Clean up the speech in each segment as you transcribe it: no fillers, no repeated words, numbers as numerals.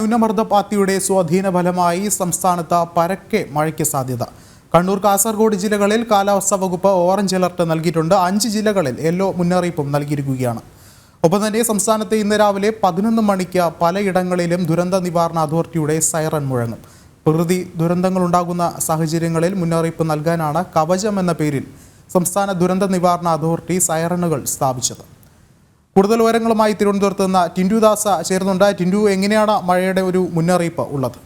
ന്യൂനമർദ്ദപാത്തിയുടെ സ്വാധീന ഫലമായി സംസ്ഥാനത്ത് പരക്കെ മഴയ്ക്ക് സാധ്യത. കണ്ണൂർ, കാസർഗോഡ് ജില്ലകളിൽ കാലാവസ്ഥാ വകുപ്പ് ഓറഞ്ച് അലർട്ട് നൽകിയിട്ടുണ്ട്. 5 ജില്ലകളിൽ യെല്ലോ മുന്നറിയിപ്പും നൽകിയിരിക്കുകയാണ്. ഒപ്പം തന്നെ സംസ്ഥാനത്ത് ഇന്ന് രാവിലെ 11 മണിക്ക് പലയിടങ്ങളിലും ദുരന്ത നിവാരണ അതോറിറ്റിയുടെ സൈറൻ മുഴങ്ങും. പ്രകൃതി ദുരന്തങ്ങളുണ്ടാകുന്ന സാഹചര്യങ്ങളിൽ മുന്നറിയിപ്പ് നൽകാനാണ് കവചം എന്ന പേരിൽ സംസ്ഥാന ദുരന്ത നിവാരണ അതോറിറ്റി സൈറനുകൾ സ്ഥാപിച്ചത്. കൂടുതൽ വിവരങ്ങളുമായി തിരുവനന്തപുരത്ത് നിന്ന് ടിൻഡു ദാസ് ചേർന്നുണ്ട്. ടിൻഡു, എങ്ങനെയാണ് മഴയുടെ ഒരു മുന്നറിയിപ്പ് ഉള്ളത്?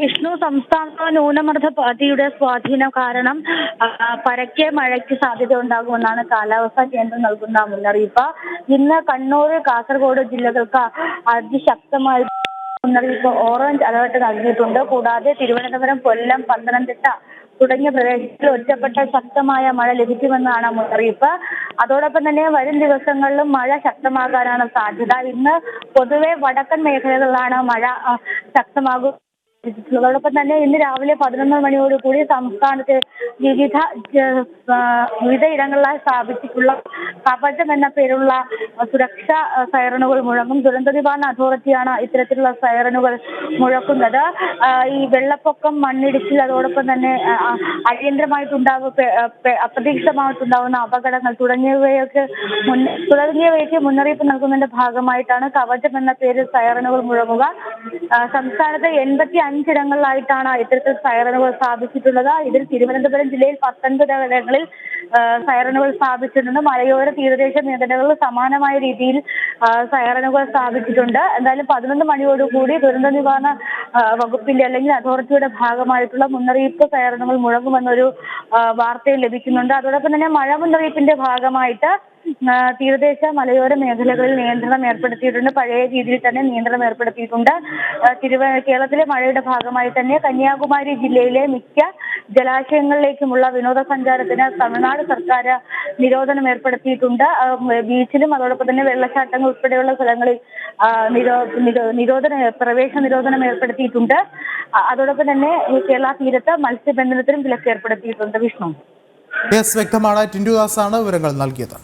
വിഷ്ണു, സംസ്ഥാന ന്യൂനമർദ്ദപാത്തിയുടെ സ്വാധീനം കാരണം പരക്കെ മഴയ്ക്ക് സാധ്യത ഉണ്ടാകുമെന്നാണ് കാലാവസ്ഥാ കേന്ദ്രം നൽകുന്ന മുന്നറിയിപ്പ്. ഇന്ന് കണ്ണൂർ, കാസർഗോഡ് ജില്ലകൾക്ക് അതിശക്തമായ മുന്നറിയിപ്പ് ഓറഞ്ച് അലർട്ട് നൽകിയിട്ടുണ്ട്. കൂടാതെ തിരുവനന്തപുരം, കൊല്ലം, പത്തനംതിട്ട തുടങ്ങിയ പ്രദേശങ്ങളിൽ ഒറ്റപ്പെട്ട ശക്തമായ മഴ ലഭിക്കുമെന്നാണ് മുന്നറിയിപ്പ്. അതോടൊപ്പം തന്നെ വരും ദിവസങ്ങളിലും മഴ ശക്തമാകാനാണ് സാധ്യത. ഇന്ന് പൊതുവെ വടക്കൻ മേഖലകളിലാണ് മഴ ശക്തമാകും. അതോടൊപ്പം തന്നെ ഇന്ന് രാവിലെ 11 മണിയോടുകൂടി സംസ്ഥാനത്ത് വിവിധ ഇടങ്ങളിലായി സ്ഥാപിച്ചിട്ടുള്ള കവചം എന്ന പേരുള്ള സുരക്ഷാ സൈറനുകൾ മുഴങ്ങും. ദുരന്ത നിവാരണ അതോറിറ്റിയാണ് ഇത്തരത്തിലുള്ള സൈറനുകൾ മുഴക്കുന്നത്. ഈ വെള്ളപ്പൊക്കം, മണ്ണിടിച്ചിൽ, അതോടൊപ്പം തന്നെ അപ്രതീക്ഷിതമായിട്ടുണ്ടാകുന്ന അപകടങ്ങൾ തുടങ്ങിയവയ്ക്ക് മുന്നറിയിപ്പ് നൽകുന്നതിന്റെ ഭാഗമായിട്ടാണ് കവചം എന്ന പേരിൽ സൈറനുകൾ മുഴങ്ങുക. സംസ്ഥാനത്ത് 85 ഇടങ്ങളിലായിട്ടാണ് ഇത്തരത്തിൽ സൈറനുകൾ സ്ഥാപിച്ചിട്ടുള്ളത്. ഇതിൽ തിരുവനന്തപുരം ജില്ലയിൽ 19 ഇടങ്ങളിൽ സൈറനുകൾ സ്ഥാപിച്ചിട്ടുണ്ട്. മലയോര തീരദേശ മേഖലകളിൽ സമാനമായ രീതിയിൽ സൈറനുകൾ സ്ഥാപിച്ചിട്ടുണ്ട്. എന്തായാലും 11 മണിയോടുകൂടി ദുരന്ത നിവാരണ വകുപ്പിന്റെ അല്ലെങ്കിൽ അതോറിറ്റിയുടെ ഭാഗമായിട്ടുള്ള മുന്നറിയിപ്പ് സൈറനുകൾ മുഴങ്ങുമെന്നൊരു വാർത്തയും ലഭിക്കുന്നുണ്ട്. അതോടൊപ്പം തന്നെ മഴ മുന്നറിയിപ്പിന്റെ ഭാഗമായിട്ട് തീരദേശ മലയോര മേഖലകളിൽ നിയന്ത്രണം ഏർപ്പെടുത്തിയിട്ടുണ്ട്. പഴയ രീതിയിൽ തന്നെ നിയന്ത്രണം ഏർപ്പെടുത്തിയിട്ടുണ്ട്. കേരളത്തിലെ മഴയുടെ ഭാഗമായി തന്നെ കന്യാകുമാരി ജില്ലയിലെ മിക്ക ജലാശയങ്ങളിലേക്കുമുള്ള വിനോദസഞ്ചാരത്തിന് തമിഴ്നാട് സർക്കാർ നിരോധനം ഏർപ്പെടുത്തിയിട്ടുണ്ട്. ബീച്ചിലും അതോടൊപ്പം തന്നെ വെള്ളച്ചാട്ടങ്ങൾ ഉൾപ്പെടെയുള്ള സ്ഥലങ്ങളിൽ പ്രവേശന നിരോധനം ഏർപ്പെടുത്തിയിട്ടുണ്ട്. അതോടൊപ്പം തന്നെ കേരള തീരത്ത് മത്സ്യബന്ധനത്തിനും വിലക്ക് ഏർപ്പെടുത്തിയിട്ടുണ്ട്. വിഷ്ണു, വ്യക്തമാണ്. ടിൻഡു ദാസാണ് വിവരങ്ങൾ നൽകിയത്.